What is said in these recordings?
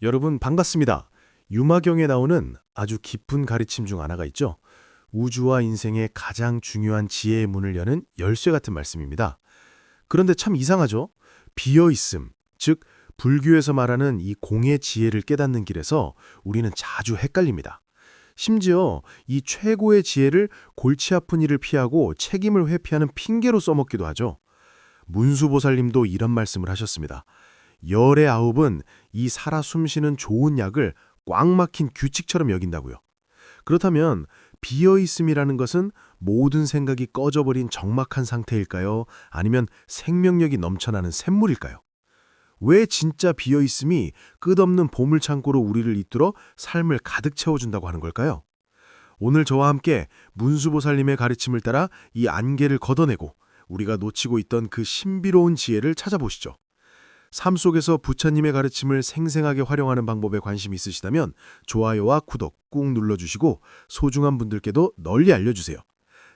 여러분 반갑습니다. 유마경에 나오는 아주 깊은 가르침 중 하나가 있죠. 우주와 인생의 가장 중요한 지혜의 문을 여는 열쇠 같은 말씀입니다. 그런데 참 이상하죠? 비어있음, 즉 불교에서 말하는 이 공의 지혜를 깨닫는 길에서 우리는 자주 헷갈립니다. 심지어 이 최고의 지혜를 골치 아픈 일을 피하고 책임을 회피하는 핑계로 써먹기도 하죠. 문수보살님도 이런 말씀을 하셨습니다. 열의 아홉은 이 살아 숨쉬는 좋은 약을 꽉 막힌 규칙처럼 여긴다고요. 그렇다면 비어있음이라는 것은 모든 생각이 꺼져버린 적막한 상태일까요? 아니면 생명력이 넘쳐나는 샘물일까요? 왜 진짜 비어있음이 끝없는 보물창고로 우리를 이끌어 삶을 가득 채워준다고 하는 걸까요? 오늘 저와 함께 문수보살님의 가르침을 따라 이 안개를 걷어내고 우리가 놓치고 있던 그 신비로운 지혜를 찾아보시죠. 삶 속에서 부처님의 가르침을 생생하게 활용하는 방법에 관심 있으시다면 좋아요와 구독 꾹 눌러주시고 소중한 분들께도 널리 알려주세요.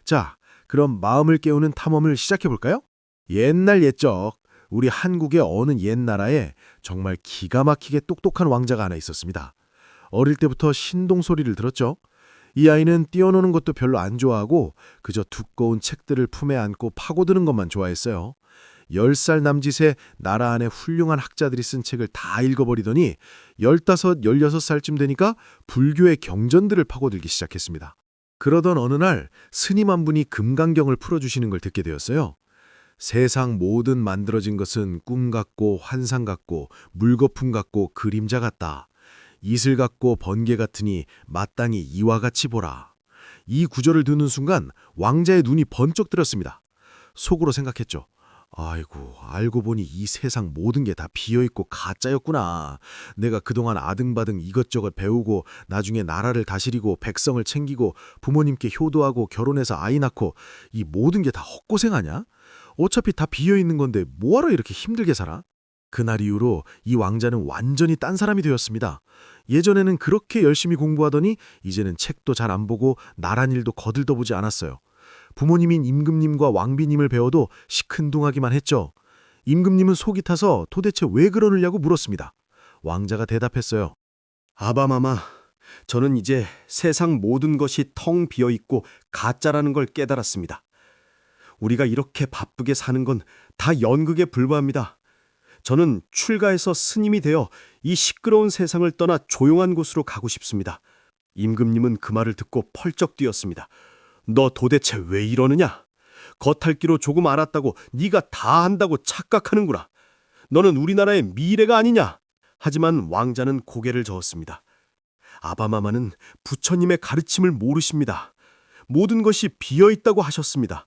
자, 그럼 마음을 깨우는 탐험을 시작해볼까요? 옛날 옛적 우리 한국의 어느 옛나라에 정말 기가 막히게 똑똑한 왕자가 하나 있었습니다. 어릴 때부터 신동 소리를 들었죠. 이 아이는 뛰어노는 것도 별로 안 좋아하고 그저 두꺼운 책들을 품에 안고 파고드는 것만 좋아했어요. 10살 남짓의 나라 안에 훌륭한 학자들이 쓴 책을 다 읽어버리더니 15, 16살쯤 되니까 불교의 경전들을 파고들기 시작했습니다. 그러던 어느 날 스님 한 분이 금강경을 풀어주시는 걸 듣게 되었어요. 세상 모든 만들어진 것은 꿈 같고 환상 같고 물거품 같고 그림자 같다. 이슬 같고 번개 같으니 마땅히 이와 같이 보라. 이 구절을 듣는 순간 왕자의 눈이 번쩍 뜨렸습니다. 속으로 생각했죠. 아이고, 알고 보니 이 세상 모든 게 다 비어있고 가짜였구나. 내가 그동안 아등바등 이것저것 배우고 나중에 나라를 다스리고 백성을 챙기고 부모님께 효도하고 결혼해서 아이 낳고 이 모든 게 다 헛고생 아냐? 어차피 다 비어있는 건데 뭐하러 이렇게 힘들게 살아? 그날 이후로 이 왕자는 완전히 딴 사람이 되었습니다. 예전에는 그렇게 열심히 공부하더니 이제는 책도 잘 안 보고 나란 일도 거들떠보지 않았어요. 부모님인 임금님과 왕비님을 배워도 시큰둥하기만 했죠. 임금님은 속이 타서 도대체 왜 그러느냐고 물었습니다. 왕자가 대답했어요. 아바마마, 저는 이제 세상 모든 것이 텅 비어 있고 가짜라는 걸 깨달았습니다. 우리가 이렇게 바쁘게 사는 건 다 연극에 불과합니다. 저는 출가해서 스님이 되어 이 시끄러운 세상을 떠나 조용한 곳으로 가고 싶습니다. 임금님은 그 말을 듣고 펄쩍 뛰었습니다. 너 도대체 왜 이러느냐? 겉핥기로 조금 알았다고 네가 다 한다고 착각하는구나. 너는 우리나라의 미래가 아니냐? 하지만 왕자는 고개를 저었습니다. 아바마마는 부처님의 가르침을 모르십니다. 모든 것이 비어있다고 하셨습니다.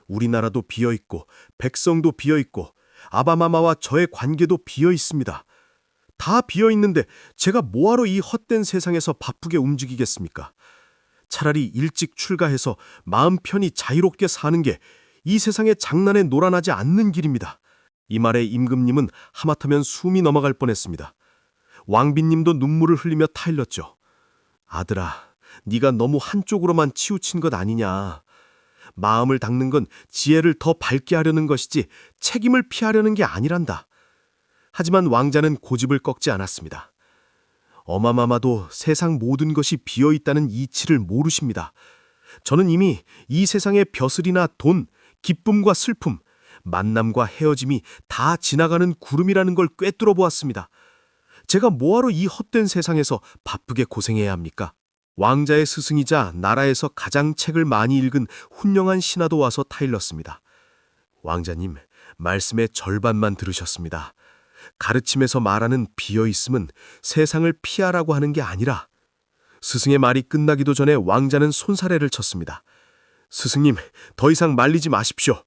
우리나라도 비어있고 백성도 비어있고 아바마마와 저의 관계도 비어있습니다. 다 비어있는데 제가 뭐하러 이 헛된 세상에서 바쁘게 움직이겠습니까? 차라리 일찍 출가해서 마음 편히 자유롭게 사는 게 이 세상의 장난에 놀아나지 않는 길입니다. 이 말에 임금님은 하마터면 숨이 넘어갈 뻔했습니다. 왕비님도 눈물을 흘리며 타일렀죠. 아들아, 네가 너무 한쪽으로만 치우친 것 아니냐. 마음을 닦는 건 지혜를 더 밝게 하려는 것이지 책임을 피하려는 게 아니란다. 하지만 왕자는 고집을 꺾지 않았습니다. 어마마마도 세상 모든 것이 비어있다는 이치를 모르십니다. 저는 이미 이 세상의 벼슬이나 돈, 기쁨과 슬픔, 만남과 헤어짐이 다 지나가는 구름이라는 걸 꿰뚫어 보았습니다. 제가 뭐하러 이 헛된 세상에서 바쁘게 고생해야 합니까? 왕자의 스승이자 나라에서 가장 책을 많이 읽은 훌륭한 신하도 와서 타일렀습니다. 왕자님, 말씀의 절반만 들으셨습니다. 가르침에서 말하는 비어있음은 세상을 피하라고 하는 게 아니라 스승의 말이 끝나기도 전에 왕자는 손사래를 쳤습니다. 스승님, 더 이상 말리지 마십시오.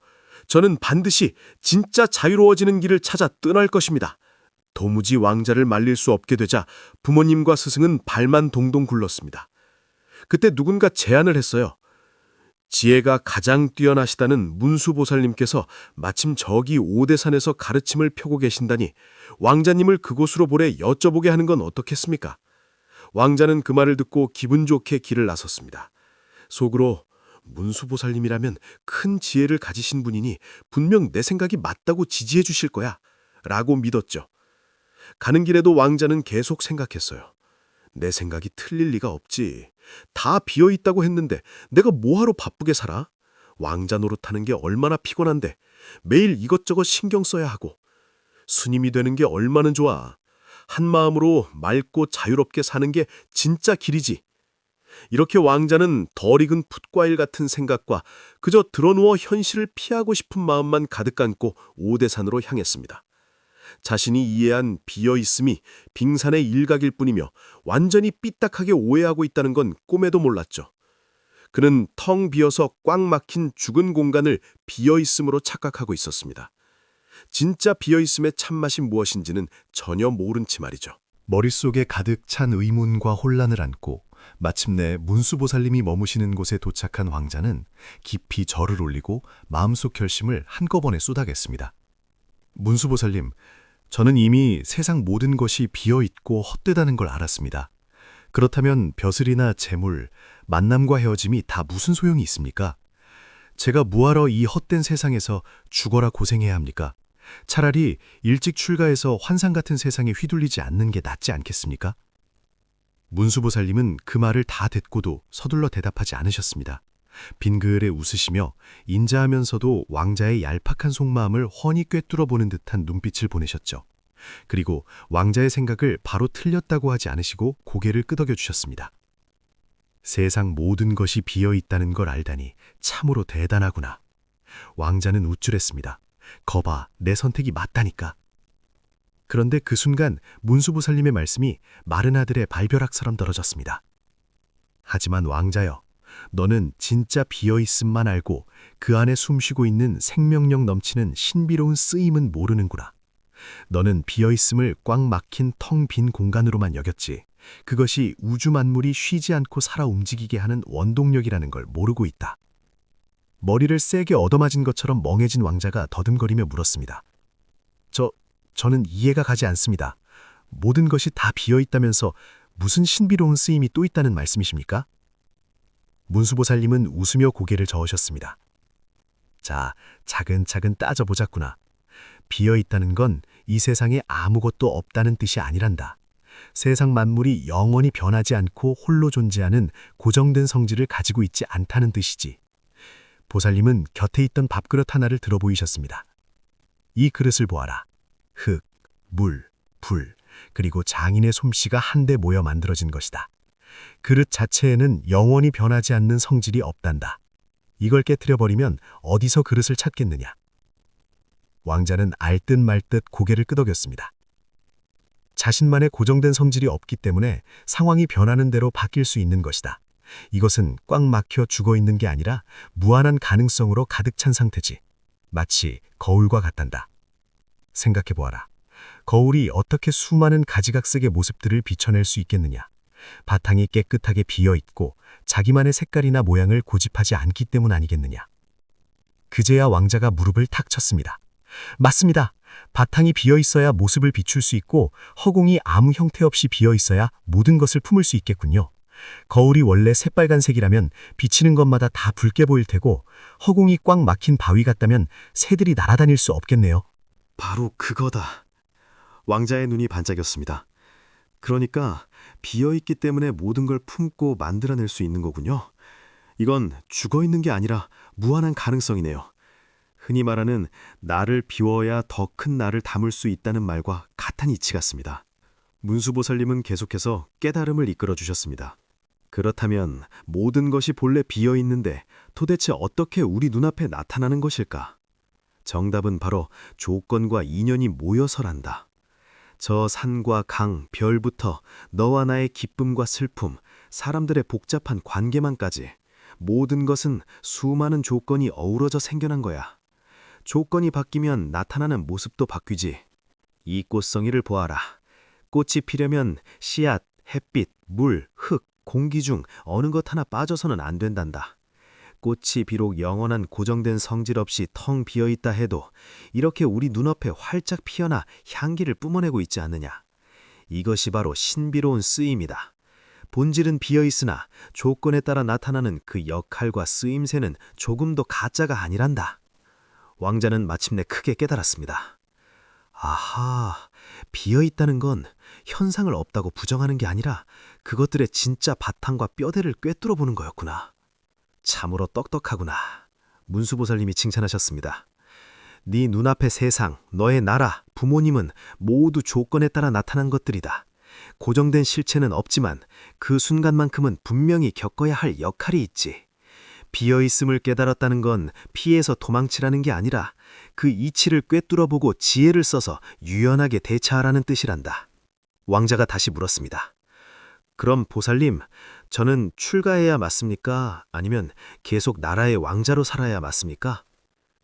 저는 반드시 진짜 자유로워지는 길을 찾아 떠날 것입니다. 도무지 왕자를 말릴 수 없게 되자 부모님과 스승은 발만 동동 굴렀습니다. 그때 누군가 제안을 했어요. 지혜가 가장 뛰어나시다는 문수보살님께서 마침 저기 오대산에서 가르침을 펴고 계신다니 왕자님을 그곳으로 보내 여쭤보게 하는 건 어떻겠습니까? 왕자는 그 말을 듣고 기분 좋게 길을 나섰습니다. 속으로 문수보살님이라면 큰 지혜를 가지신 분이니 분명 내 생각이 맞다고 지지해 주실 거야 라고 믿었죠. 가는 길에도 왕자는 계속 생각했어요. 내 생각이 틀릴 리가 없지. 다 비어 있다고 했는데 내가 뭐하러 바쁘게 살아? 왕자 노릇하는 게 얼마나 피곤한데 매일 이것저것 신경 써야 하고 스님이 되는 게 얼마나 좋아. 한 마음으로 맑고 자유롭게 사는 게 진짜 길이지. 이렇게 왕자는 덜 익은 풋과일 같은 생각과 그저 드러누워 현실을 피하고 싶은 마음만 가득 안고 오대산으로 향했습니다. 자신이 이해한 비어있음이 빙산의 일각일 뿐이며 완전히 삐딱하게 오해하고 있다는 건 꿈에도 몰랐죠. 그는 텅 비어서 꽉 막힌 죽은 공간을 비어있음으로 착각하고 있었습니다. 진짜 비어있음의 참맛이 무엇인지는 전혀 모른 채 말이죠. 머릿속에 가득 찬 의문과 혼란을 안고 마침내 문수보살님이 머무시는 곳에 도착한 왕자는 깊이 절을 올리고 마음속 결심을 한꺼번에 쏟아겠습니다. 문수보살님, 저는 이미 세상 모든 것이 비어있고 헛되다는 걸 알았습니다. 그렇다면 벼슬이나 재물, 만남과 헤어짐이 다 무슨 소용이 있습니까? 제가 뭐하러 이 헛된 세상에서 죽어라 고생해야 합니까? 차라리 일찍 출가해서 환상 같은 세상에 휘둘리지 않는 게 낫지 않겠습니까? 문수보살님은 그 말을 다 듣고도 서둘러 대답하지 않으셨습니다. 빙그레 웃으시며 인자하면서도 왕자의 얄팍한 속마음을 훤히 꿰뚫어 보는 듯한 눈빛을 보내셨죠. 그리고 왕자의 생각을 바로 틀렸다고 하지 않으시고 고개를 끄덕여 주셨습니다. 세상 모든 것이 비어 있다는 걸 알다니 참으로 대단하구나. 왕자는 우쭐했습니다. 거봐, 내 선택이 맞다니까. 그런데 그 순간 문수보살님의 말씀이 마른 아들의 발벼락처럼 떨어졌습니다. 하지만 왕자여, 너는 진짜 비어있음만 알고 그 안에 숨쉬고 있는 생명력 넘치는 신비로운 쓰임은 모르는구나. 너는 비어있음을 꽉 막힌 텅 빈 공간으로만 여겼지. 그것이 우주 만물이 쉬지 않고 살아 움직이게 하는 원동력이라는 걸 모르고 있다. 머리를 세게 얻어맞은 것처럼 멍해진 왕자가 더듬거리며 물었습니다. 저는 이해가 가지 않습니다. 모든 것이 다 비어있다면서 무슨 신비로운 쓰임이 또 있다는 말씀이십니까? 문수보살님은 웃으며 고개를 저으셨습니다. 자, 차근차근 따져보자꾸나. 비어있다는 건 이 세상에 아무것도 없다는 뜻이 아니란다. 세상 만물이 영원히 변하지 않고 홀로 존재하는 고정된 성질을 가지고 있지 않다는 뜻이지. 보살님은 곁에 있던 밥그릇 하나를 들어 보이셨습니다. 이 그릇을 보아라. 흙, 물, 불, 그리고 장인의 솜씨가 한데 모여 만들어진 것이다. 그릇 자체에는 영원히 변하지 않는 성질이 없단다. 이걸 깨트려버리면 어디서 그릇을 찾겠느냐. 왕자는 알듯 말듯 고개를 끄덕였습니다. 자신만의 고정된 성질이 없기 때문에 상황이 변하는 대로 바뀔 수 있는 것이다. 이것은 꽉 막혀 죽어있는 게 아니라 무한한 가능성으로 가득 찬 상태지. 마치 거울과 같단다. 생각해보아라. 거울이 어떻게 수많은 가지각색의 모습들을 비춰낼 수 있겠느냐. 바탕이 깨끗하게 비어있고 자기만의 색깔이나 모양을 고집하지 않기 때문 아니겠느냐. 그제야 왕자가 무릎을 탁 쳤습니다. 맞습니다. 바탕이 비어있어야 모습을 비출 수 있고 허공이 아무 형태 없이 비어있어야 모든 것을 품을 수 있겠군요. 거울이 원래 새빨간색이라면 비치는 것마다 다 붉게 보일 테고 허공이 꽉 막힌 바위 같다면 새들이 날아다닐 수 없겠네요. 바로 그거다. 왕자의 눈이 반짝였습니다. 그러니까 비어있기 때문에 모든 걸 품고 만들어낼 수 있는 거군요. 이건 죽어있는 게 아니라 무한한 가능성이네요. 흔히 말하는 나를 비워야 더 큰 나를 담을 수 있다는 말과 같은 이치 같습니다. 문수보살님은 계속해서 깨달음을 이끌어 주셨습니다. 그렇다면 모든 것이 본래 비어있는데 도대체 어떻게 우리 눈앞에 나타나는 것일까? 정답은 바로 조건과 인연이 모여서란다. 저 산과 강, 별부터 너와 나의 기쁨과 슬픔, 사람들의 복잡한 관계만까지 모든 것은 수많은 조건이 어우러져 생겨난 거야. 조건이 바뀌면 나타나는 모습도 바뀌지. 이 꽃송이를 보아라. 꽃이 피려면 씨앗, 햇빛, 물, 흙, 공기 중 어느 것 하나 빠져서는 안 된단다. 꽃이 비록 영원한 고정된 성질 없이 텅 비어있다 해도 이렇게 우리 눈앞에 활짝 피어나 향기를 뿜어내고 있지 않느냐. 이것이 바로 신비로운 쓰임이다. 본질은 비어있으나 조건에 따라 나타나는 그 역할과 쓰임새는 조금도 가짜가 아니란다. 왕자는 마침내 크게 깨달았습니다. 아하, 비어있다는 건 현상을 없다고 부정하는 게 아니라 그것들의 진짜 바탕과 뼈대를 꿰뚫어 보는 거였구나. 참으로 똑똑하구나. 문수보살님이 칭찬하셨습니다. 네 눈앞의 세상, 너의 나라, 부모님은 모두 조건에 따라 나타난 것들이다. 고정된 실체는 없지만 그 순간만큼은 분명히 겪어야 할 역할이 있지. 비어있음을 깨달았다는 건 피해서 도망치라는 게 아니라 그 이치를 꿰뚫어보고 지혜를 써서 유연하게 대처하라는 뜻이란다. 왕자가 다시 물었습니다. 그럼 보살님, 저는 출가해야 맞습니까? 아니면 계속 나라의 왕자로 살아야 맞습니까?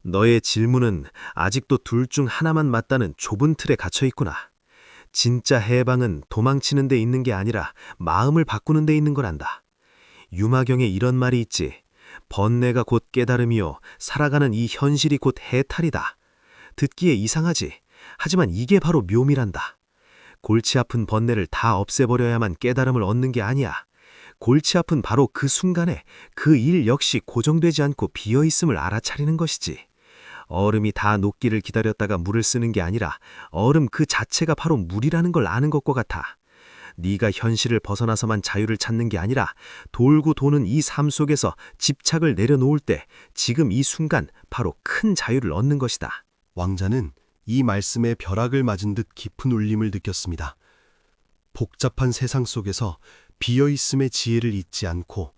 너의 질문은 아직도 둘 중 하나만 맞다는 좁은 틀에 갇혀 있구나. 진짜 해방은 도망치는 데 있는 게 아니라 마음을 바꾸는 데 있는 거란다. 유마경에 이런 말이 있지. 번뇌가 곧 깨달음이요, 살아가는 이 현실이 곧 해탈이다. 듣기에 이상하지. 하지만 이게 바로 묘미란다. 골치 아픈 번뇌를 다 없애버려야만 깨달음을 얻는 게 아니야. 골치 아픈 바로 그 순간에 그 일 역시 고정되지 않고 비어있음을 알아차리는 것이지. 얼음이 다 녹기를 기다렸다가 물을 쓰는 게 아니라 얼음 그 자체가 바로 물이라는 걸 아는 것과 같아. 네가 현실을 벗어나서만 자유를 찾는 게 아니라 돌고 도는 이 삶 속에서 집착을 내려놓을 때 지금 이 순간 바로 큰 자유를 얻는 것이다. 왕자는 이 말씀에 벼락을 맞은 듯 깊은 울림을 느꼈습니다. 복잡한 세상 속에서 비어있음의 지혜를 잊지 않고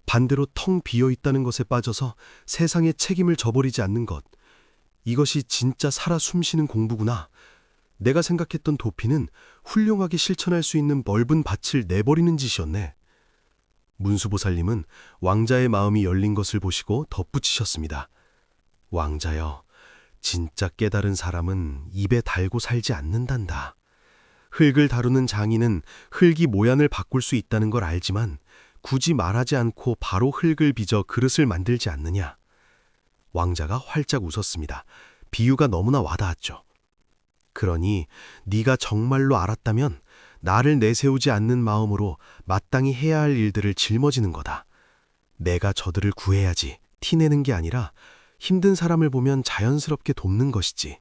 반대로 텅 비어있다는 것에 빠져서 세상의 책임을 져버리지 않는 것. 이것이 진짜 살아 숨쉬는 공부구나. 내가 생각했던 도피는 훌륭하게 실천할 수 있는 넓은 밭을 내버리는 짓이었네. 문수보살님은 왕자의 마음이 열린 것을 보시고 덧붙이셨습니다. 왕자여, 진짜 깨달은 사람은 입에 달고 살지 않는단다. 흙을 다루는 장인은 흙이 모양을 바꿀 수 있다는 걸 알지만 굳이 말하지 않고 바로 흙을 빚어 그릇을 만들지 않느냐. 왕자가 활짝 웃었습니다. 비유가 너무나 와닿았죠. 그러니 네가 정말로 알았다면 나를 내세우지 않는 마음으로 마땅히 해야 할 일들을 짊어지는 거다. 내가 저들을 구해야지 티내는 게 아니라 힘든 사람을 보면 자연스럽게 돕는 것이지.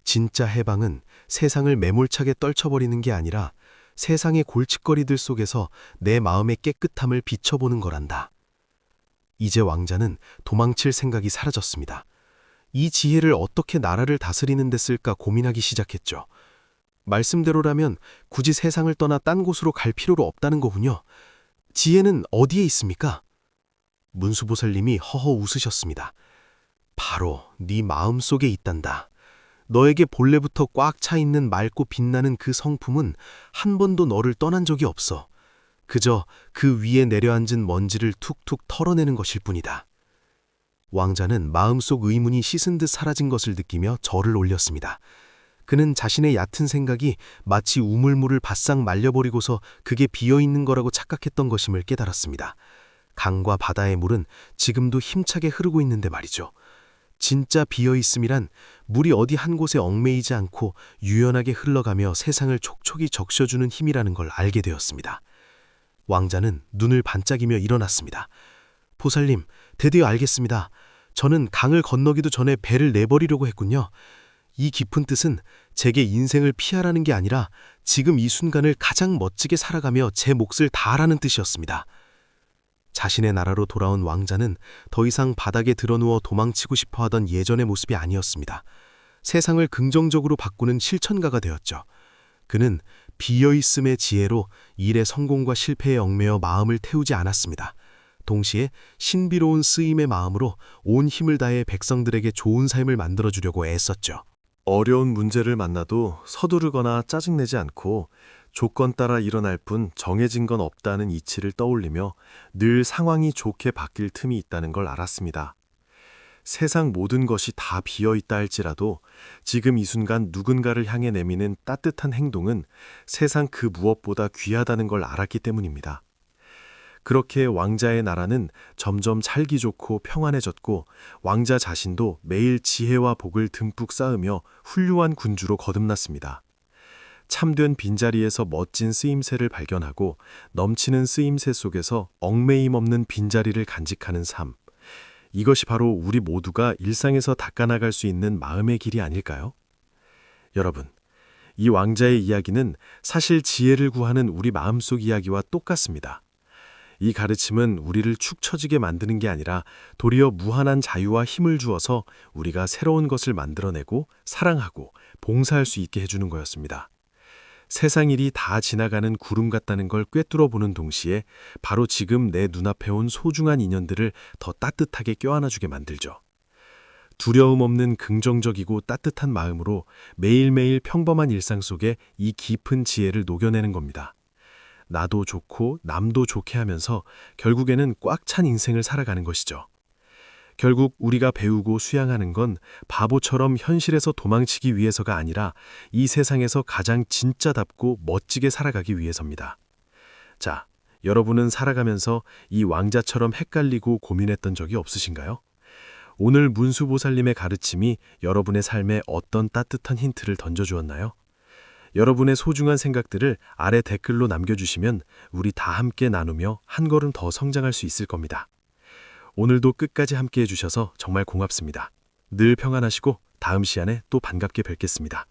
진짜 해방은 세상을 매몰차게 떨쳐버리는 게 아니라 세상의 골칫거리들 속에서 내 마음의 깨끗함을 비춰보는 거란다. 이제 왕자는 도망칠 생각이 사라졌습니다. 이 지혜를 어떻게 나라를 다스리는 데 쓸까 고민하기 시작했죠. 말씀대로라면 굳이 세상을 떠나 딴 곳으로 갈 필요로 없다는 거군요. 지혜는 어디에 있습니까? 문수보살님이 허허 웃으셨습니다. 바로 네 마음속에 있단다. 너에게 본래부터 꽉 차 있는 맑고 빛나는 그 성품은 한 번도 너를 떠난 적이 없어. 그저 그 위에 내려앉은 먼지를 툭툭 털어내는 것일 뿐이다. 왕자는 마음속 의문이 씻은 듯 사라진 것을 느끼며 절을 올렸습니다. 그는 자신의 얕은 생각이 마치 우물물을 바싹 말려버리고서 그게 비어있는 거라고 착각했던 것임을 깨달았습니다. 강과 바다의 물은 지금도 힘차게 흐르고 있는데 말이죠. 진짜 비어있음이란 물이 어디 한 곳에 얽매이지 않고 유연하게 흘러가며 세상을 촉촉이 적셔주는 힘이라는 걸 알게 되었습니다. 왕자는 눈을 반짝이며 일어났습니다. 보살님, 드디어 알겠습니다. 저는 강을 건너기도 전에 배를 내버리려고 했군요. 이 깊은 뜻은 제게 인생을 피하라는 게 아니라 지금 이 순간을 가장 멋지게 살아가며 제 몫을 다하라는 뜻이었습니다. 자신의 나라로 돌아온 왕자는 더 이상 바닥에 드러누워 도망치고 싶어하던 예전의 모습이 아니었습니다. 세상을 긍정적으로 바꾸는 실천가가 되었죠. 그는 비어있음의 지혜로 일의 성공과 실패에 얽매여 마음을 태우지 않았습니다. 동시에 신비로운 쓰임의 마음으로 온 힘을 다해 백성들에게 좋은 삶을 만들어주려고 애썼죠. 어려운 문제를 만나도 서두르거나 짜증내지 않고 조건 따라 일어날 뿐 정해진 건 없다는 이치를 떠올리며 늘 상황이 좋게 바뀔 틈이 있다는 걸 알았습니다. 세상 모든 것이 다 비어있다 할지라도 지금 이 순간 누군가를 향해 내미는 따뜻한 행동은 세상 그 무엇보다 귀하다는 걸 알았기 때문입니다. 그렇게 왕자의 나라는 점점 살기 좋고 평안해졌고 왕자 자신도 매일 지혜와 복을 듬뿍 쌓으며 훌륭한 군주로 거듭났습니다. 참된 빈자리에서 멋진 쓰임새를 발견하고 넘치는 쓰임새 속에서 얽매임 없는 빈자리를 간직하는 삶. 이것이 바로 우리 모두가 일상에서 닦아나갈 수 있는 마음의 길이 아닐까요? 여러분, 이 왕자의 이야기는 사실 지혜를 구하는 우리 마음속 이야기와 똑같습니다. 이 가르침은 우리를 축 처지게 만드는 게 아니라 도리어 무한한 자유와 힘을 주어서 우리가 새로운 것을 만들어내고 사랑하고 봉사할 수 있게 해주는 거였습니다. 세상 일이 다 지나가는 구름 같다는 걸 꿰뚫어 보는 동시에 바로 지금 내 눈앞에 온 소중한 인연들을 더 따뜻하게 껴안아주게 만들죠. 두려움 없는 긍정적이고 따뜻한 마음으로 매일매일 평범한 일상 속에 이 깊은 지혜를 녹여내는 겁니다. 나도 좋고 남도 좋게 하면서 결국에는 꽉 찬 인생을 살아가는 것이죠. 결국 우리가 배우고 수양하는 건 바보처럼 현실에서 도망치기 위해서가 아니라 이 세상에서 가장 진짜답고 멋지게 살아가기 위해서입니다. 자, 여러분은 살아가면서 이 왕자처럼 헷갈리고 고민했던 적이 없으신가요? 오늘 문수보살님의 가르침이 여러분의 삶에 어떤 따뜻한 힌트를 던져주었나요? 여러분의 소중한 생각들을 아래 댓글로 남겨주시면 우리 다 함께 나누며 한 걸음 더 성장할 수 있을 겁니다. 오늘도 끝까지 함께 해주셔서 정말 고맙습니다. 늘 평안하시고 다음 시간에 또 반갑게 뵙겠습니다.